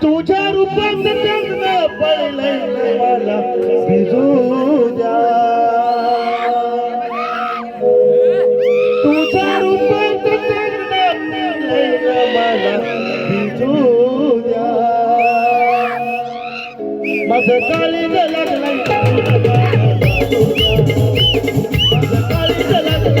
तुझ्या रूपात चांदणं पडलंय मला भिजू द्या तुझ्या रूपात चांदणं पडलंय मला भिजू द्या माझं काळीज लागलंय माझं काळीज लागलंय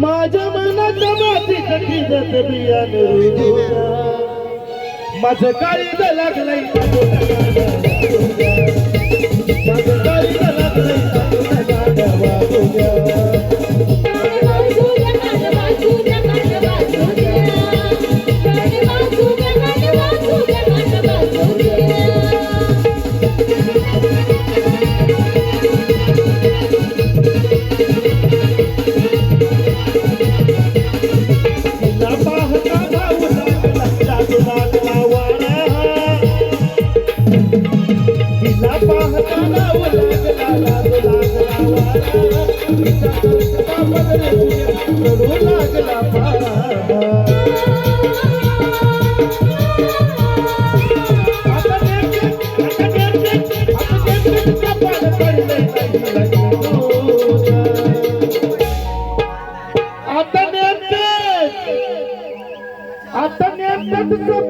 माझ्या मनाच्या मातीत भिजत बियाणं माझं काळीज लागलंय माझं काळीज लागलंय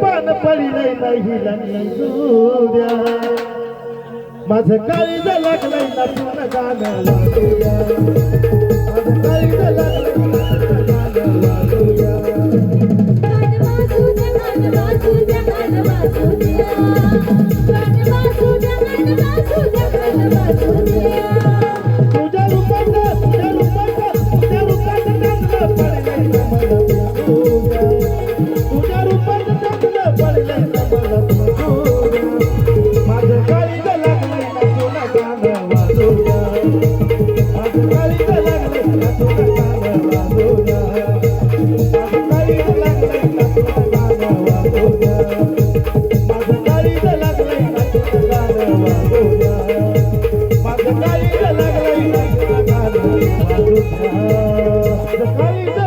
पान पडलंय नाही द्या माझं काळीज लागलंय ना तुला गाणं वाजूया माझं काळीज लागलंय ना तुला गाणं वाजूया तुझ्या रूपात Bye.